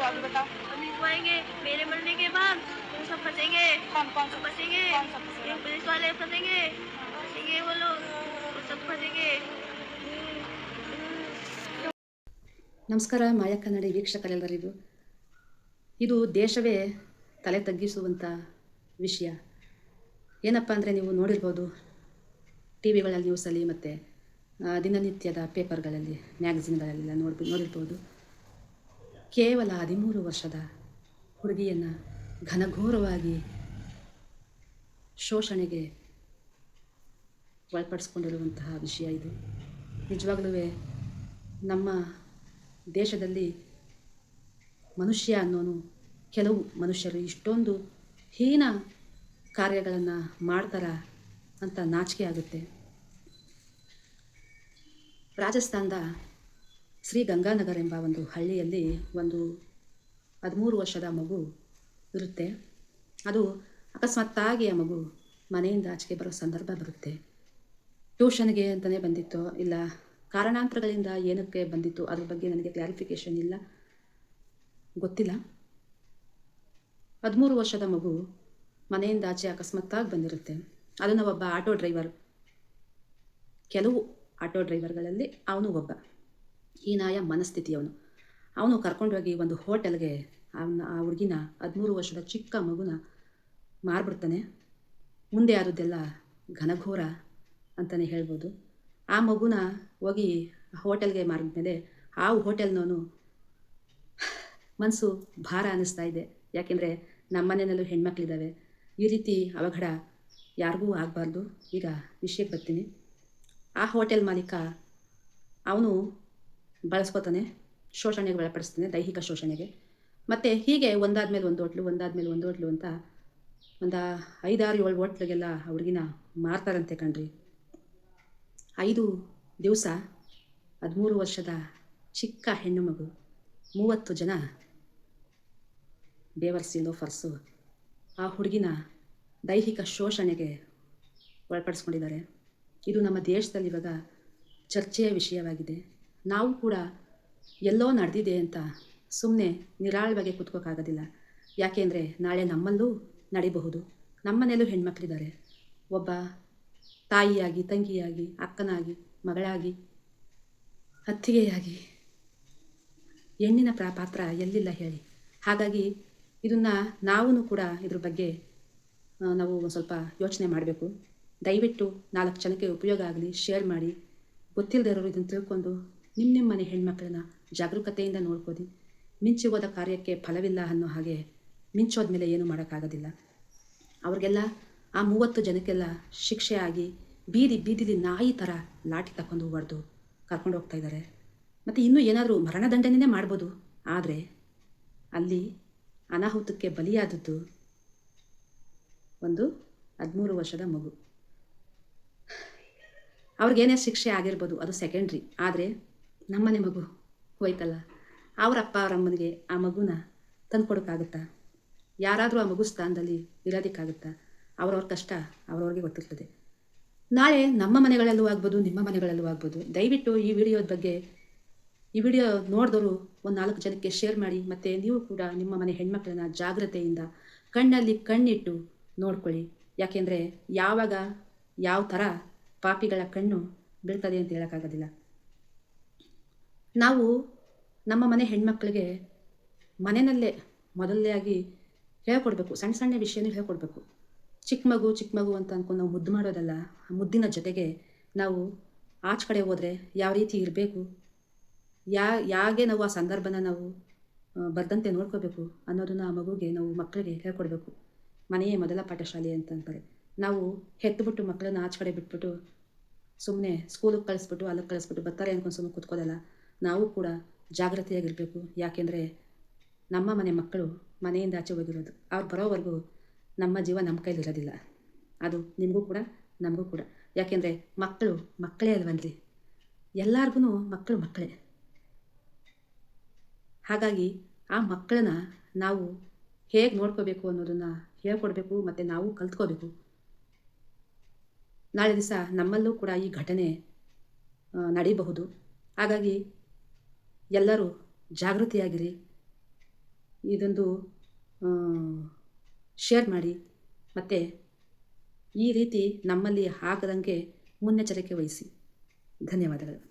तो आगे बता। हम लिखवाएंगे मेरे मरने के बाद वो सब फंसेंगे। कौन सब फंसेंगे। कौन सा फंसेगा? ये पुलिस वाले फंसेंगे, फंसेंगे वो लोग, वो सब फंसेंगे। ನಮಸ್ಕಾರ ಮಾಯ ಕನ್ನಡಿ ವೀಕ್ಷಕರೆಲ್ಲರಿಗೂ. ಇದು ದೇಶವೇ ತಲೆ ತಗ್ಗಿಸುವಂಥ ವಿಷಯ. ಏನಪ್ಪ ಅಂದರೆ, ನೀವು ನೋಡಿರ್ಬೋದು ಟಿ ವಿಗಳಲ್ಲಿ, ನ್ಯೂಸಲ್ಲಿ ಮತ್ತು ದಿನನಿತ್ಯದ ಪೇಪರ್ಗಳಲ್ಲಿ, ಮ್ಯಾಗಝಿನ್ಗಳಲ್ಲೆಲ್ಲ ನೋಡಿರ್ಬೋದು. ಕೇವಲ 13 ವರ್ಷದ ಹುಡುಗಿಯನ್ನು ಘನಘೋರವಾಗಿ ಶೋಷಣೆಗೆ ಒಳಪಡಿಸ್ಕೊಂಡಿರುವಂತಹ ವಿಷಯ ಇದು. ನಿಜವಾಗ್ಲೂ ನಮ್ಮ ದೇಶದಲ್ಲಿ ಮನುಷ್ಯ ಅನ್ನೋನು, ಕೆಲವು ಮನುಷ್ಯರು ಇಷ್ಟೊಂದು ಹೀನ ಕಾರ್ಯಗಳನ್ನು ಮಾಡ್ತಾರ ಅಂತ ನಾಚಿಕೆ ಆಗುತ್ತೆ. ರಾಜಸ್ಥಾನದ ಶ್ರೀ ಗಂಗಾನಗರ್ ಎಂಬ ಒಂದು ಹಳ್ಳಿಯಲ್ಲಿ ಒಂದು 13 ವರ್ಷದ ಮಗು ಇರುತ್ತೆ. ಅದು ಅಕಸ್ಮಾತ್ತಾಗಿ ಆ ಮಗು ಮನೆಯಿಂದ ಆಚೆಗೆ ಬರೋ ಸಂದರ್ಭ ಬರುತ್ತೆ. ಟ್ಯೂಷನ್ಗೆ ಅಂತಲೇ ಬಂದಿತ್ತು, ಇಲ್ಲ ಕಾರಣಾಂತರಗಳಿಂದ ಏನಕ್ಕೆ ಬಂದಿತ್ತು ಅದ್ರ ಬಗ್ಗೆ ನನಗೆ ಕ್ಲಾರಿಫಿಕೇಷನ್ ಇಲ್ಲ, ಗೊತ್ತಿಲ್ಲ. 13 ವರ್ಷದ ಮಗು ಮನೆಯಿಂದ ಆಚೆ ಅಕಸ್ಮಾತ್ತಾಗಿ ಬಂದಿರುತ್ತೆ. ಅದನ್ನು ಒಬ್ಬ ಆಟೋ ಡ್ರೈವರ್, ಕೆಲವು ಆಟೋ ಡ್ರೈವರ್ಗಳಲ್ಲಿ ಅವನು ಒಬ್ಬ ಹೀನಾಯ ಮನಸ್ಥಿತಿಯವನು. ಅವನು ಕರ್ಕೊಂಡೋಗಿ ಒಂದು ಹೋಟೆಲ್ಗೆ ಆ ಹುಡುಗಿನ 13 ವರ್ಷದ ಚಿಕ್ಕ ಮಗುನ ಮಾರ್ಬಿಡ್ತಾನೆ. ಮುಂದೆ ಆದದ್ದೆಲ್ಲ ಘನಘೋರ ಅಂತಲೇ ಹೇಳ್ಬೋದು. ಆ ಮಗುನ ಹೋಗಿ ಹೋಟೆಲ್ಗೆ ಮಾರಿದ್ಮೇಲೆ ಆ ಹೋಟೆಲ್ನವನು ಮನಸ್ಸು ಭಾರ ಅನ್ನಿಸ್ತಾ ಇದೆ. ಯಾಕೆಂದರೆ ನಮ್ಮ ಮನೆಯಲ್ಲೂ ಹೆಣ್ಮಕ್ಳಿದ್ದಾವೆ, ಈ ರೀತಿ ಅವಘಡ ಯಾರಿಗೂ ಆಗಬಾರ್ದು. ಈಗ ವಿಷಯಕ್ಕೆ ಬರ್ತೀನಿ. ಆ ಹೋಟೆಲ್ ಮಾಲೀಕ ಅವನು ಬಳಸ್ಕೊತಾನೆ, ಶೋಷಣೆಗೆ ಒಳಪಡಿಸ್ತಾನೆ, ದೈಹಿಕ ಶೋಷಣೆಗೆ. ಮತ್ತು ಹೀಗೆ ಒಂದಾದ್ಮೇಲೆ ಒಂದು ಹೋಟ್ಲು ಅಂತ ಒಂದು 5-6-7 ಹೋಟ್ಲಿಗೆಲ್ಲ ಅವ್ರಿಗಿನ ಮಾರ್ತಾರಂತೆ ಕಣ್ರಿ. 5 ದಿವಸ 13 ವರ್ಷದ ಚಿಕ್ಕ ಹೆಣ್ಣು ಮಗು, 30 ಜನ ಬೇವರ್ಸಿ ಲೋಫರ್ಸು ಆ ಹುಡುಗಿನ ದೈಹಿಕ ಶೋಷಣೆಗೆ ಒಳಪಡಿಸ್ಕೊಂಡಿದ್ದಾರೆ. ಇದು ನಮ್ಮ ದೇಶದಲ್ಲಿ ಇವಾಗ ಚರ್ಚೆಯ ವಿಷಯವಾಗಿದೆ. ನಾವು ಕೂಡ ಎಲ್ಲೋ ನಡೆದಿದೆ ಅಂತ ಸುಮ್ಮನೆ ನಿರಾಳವಾಗಿ ಕೂತ್ಕೋಕ್ಕಾಗೋದಿಲ್ಲ. ಯಾಕೆಂದರೆ ನಾಳೆ ನಮ್ಮಲ್ಲೂ ನಡಿಬಹುದು. ನಮ್ಮನೇಲೂ ಹೆಣ್ಮಕ್ಳಿದ್ದಾರೆ. ಒಬ್ಬ ತಾಯಿಯಾಗಿ, ತಂಗಿಯಾಗಿ, ಅಕ್ಕನಾಗಿ, ಮಗಳಾಗಿ, ಅತ್ತಿಗೆಯಾಗಿ ಹೆಣ್ಣಿನ ಪಾತ್ರ ಎಲ್ಲಿಲ್ಲ ಹೇಳಿ. ಹಾಗಾಗಿ ಇದನ್ನು ನಾವು ಕೂಡ ಇದ್ರ ಬಗ್ಗೆ ನಾವು ಒಂದು ಸ್ವಲ್ಪ ಯೋಚನೆ ಮಾಡಬೇಕು. ದಯವಿಟ್ಟು 4 ಜನಕ್ಕೆ ಉಪಯೋಗ ಆಗಲಿ, ಶೇರ್ ಮಾಡಿ. ಗೊತ್ತಿಲ್ಲದೆ ಇರೋರು ಇದನ್ನು ತಿಳ್ಕೊಂಡು ನಿಮ್ಮ ಮನೆ ಹೆಣ್ಮಕ್ಳನ್ನ ಜಾಗರೂಕತೆಯಿಂದ ನೋಡ್ಕೋದಿ. ಮಿಂಚಿ ಹೋದ ಕಾರ್ಯಕ್ಕೆ ಫಲವಿಲ್ಲ ಅನ್ನೋ ಹಾಗೆ ಮಿಂಚೋದ್ಮೇಲೆ ಏನೂ ಮಾಡೋಕ್ಕಾಗೋದಿಲ್ಲ. ಅವ್ರಿಗೆಲ್ಲ ಆ 30 ಜನಕ್ಕೆಲ್ಲ ಶಿಕ್ಷೆ ಆಗಿ ಬೀದಿಲಿ ನಾಯಿ ಥರ ಲಾಠಿ ತಗೊಂಡು ಹೊಡೆದು ಕರ್ಕೊಂಡು ಹೋಗ್ತಾ ಇದ್ದಾರೆ. ಮತ್ತು ಇನ್ನೂ ಏನಾದರೂ ಮರಣದಂಡನೆ ಮಾಡ್ಬೋದು. ಆದರೆ ಅಲ್ಲಿ ಅನಾಹುತಕ್ಕೆ ಬಲಿಯಾದದ್ದು ಒಂದು 13 ವರ್ಷದ ಮಗು. ಅವ್ರಿಗೇನೇ ಶಿಕ್ಷೆ ಆಗಿರ್ಬೋದು, ಅದು ಸೆಕೆಂಡ್ರಿ. ಆದರೆ ನಮ್ಮನೆ ಮಗು ಹೋಯ್ತಲ್ಲ, ಅವ್ರ ಅಪ್ಪ ಅವ್ರ ಅಮ್ಮನಿಗೆ ಆ ಮಗುನ ತಂದು ಕೊಡೋಕ್ಕಾಗುತ್ತಾ? ಯಾರಾದರೂ ಆ ಮಗು ಸ್ಥಾನದಲ್ಲಿ ಇರೋದಕ್ಕಾಗುತ್ತಾ? ಅವ್ರವ್ರ ಕಷ್ಟ ಅವ್ರವ್ರಿಗೆ ಗೊತ್ತಿರ್ತದೆ. ನಾಳೆ ನಮ್ಮ ಮನೆಗಳಲ್ಲೂ ಆಗ್ಬೋದು, ನಿಮ್ಮ ಮನೆಗಳಲ್ಲೂ ಆಗ್ಬೋದು. ದಯವಿಟ್ಟು ಈ ವಿಡಿಯೋ ನೋಡಿದವರು ಒಂದು 4 ಜನಕ್ಕೆ ಶೇರ್ ಮಾಡಿ. ಮತ್ತು ನೀವು ಕೂಡ ನಿಮ್ಮ ಮನೆ ಹೆಣ್ಮಕ್ಳನ್ನ ಜಾಗ್ರತೆಯಿಂದ ಕಣ್ಣಲ್ಲಿ ಕಣ್ಣಿಟ್ಟು ನೋಡ್ಕೊಳ್ಳಿ. ಯಾಕೆಂದರೆ ಯಾವಾಗ ಯಾವ ಥರ ಪಾಪಿಗಳ ಕಣ್ಣು ಬೀಳ್ತದೆ ಅಂತ ಹೇಳೋಕ್ಕಾಗೋದಿಲ್ಲ. ನಾವು ನಮ್ಮ ಮನೆ ಹೆಣ್ಮಕ್ಳಿಗೆ ಮನೆಯಲ್ಲೇ ಮೊದಲನೇದಾಗಿ ಹೇಳ್ಕೊಡ್ಬೇಕು. ಸಣ್ಣ ಸಣ್ಣ ವಿಷಯನೂ ಹೇಳ್ಕೊಡ್ಬೇಕು. ಚಿಕ್ಕ ಮಗು ಅಂತ ಅಂದ್ಕೊಂಡು ನಾವು ಮುದ್ದು ಮಾಡೋದಲ್ಲ. ಆ ಮುದ್ದಿನ ಜೊತೆಗೆ ನಾವು ಆಚೆ ಕಡೆ ಹೋದರೆ ಯಾವ ರೀತಿ ಇರಬೇಕು, ಯಾಗೆ ನಾವು ಆ ಸಂದರ್ಭನ ನಾವು ಬರ್ದಂತೆ ನೋಡ್ಕೋಬೇಕು ಅನ್ನೋದನ್ನು ಆ ಮಗುಗೆ ನಾವು ಮಕ್ಕಳಿಗೆ ಹೇಳ್ಕೊಡ್ಬೇಕು. ಮನೆಯೇ ಮೊದಲ ಪಾಠಶಾಲೆ ಅಂತ ಅಂತಾರೆ. ನಾವು ಹೆತ್ತುಬಿಟ್ಟು ಮಕ್ಕಳನ್ನ ಆಚೆ ಕಡೆ ಬಿಟ್ಬಿಟ್ಟು ಸುಮ್ಮನೆ ಸ್ಕೂಲಿಗೆ ಕಳಿಸ್ಬಿಟ್ಟು ಅಲ್ಲಿಗೆ ಕಳಿಸ್ಬಿಟ್ಟು ಬರ್ತಾರೆ ಅಂದ್ಕೊಂಡು ಸುಮ್ಮನೆ ಕೂತ್ಕೋದಲ್ಲ. ನಾವು ಕೂಡ ಜಾಗ್ರತೆಯಾಗಿರಬೇಕು. ಯಾಕೆಂದರೆ ನಮ್ಮ ಮನೆ ಮಕ್ಕಳು ಮನೆಯಿಂದ ಆಚೆ ಹೋಗಿರೋದು. ಅವ್ರು ಬರೋವರೆಗೂ ನಮ್ಮ ಜೀವ ನಮ್ಮ ಕೈಲಿರೋದಿಲ್ಲ. ಅದು ನಿಮಗೂ ಕೂಡ ನಮಗೂ ಕೂಡ. ಯಾಕೆಂದರೆ ಮಕ್ಕಳೇ ಅಲ್ವನ್ರಿ, ಎಲ್ಲರಿಗೂ ಮಕ್ಕಳೇ. ಹಾಗಾಗಿ ಆ ಮಕ್ಕಳನ್ನ ನಾವು ಹೇಗೆ ನೋಡ್ಕೋಬೇಕು ಅನ್ನೋದನ್ನು ಹೇಳ್ಕೊಡ್ಬೇಕು. ಮತ್ತು ನಾವು ಕಲ್ತ್ಕೋಬೇಕು. ನಾಳೆ ದಿವಸ ನಮ್ಮಲ್ಲೂ ಕೂಡ ಈ ಘಟನೆ ನಡೀಬಹುದು. ಹಾಗಾಗಿ ಎಲ್ಲರೂ ಜಾಗೃತಿಯಾಗಿರಿ. ಇದೊಂದು ಶೇರ್ ಮಾಡಿ, ಮತ್ತು ಈ ರೀತಿ ನಮ್ಮಲ್ಲಿ ಆಗದಂಗೆ ಮುನ್ನೆಚ್ಚರಿಕೆ ವಹಿಸಿ. ಧನ್ಯವಾದಗಳು.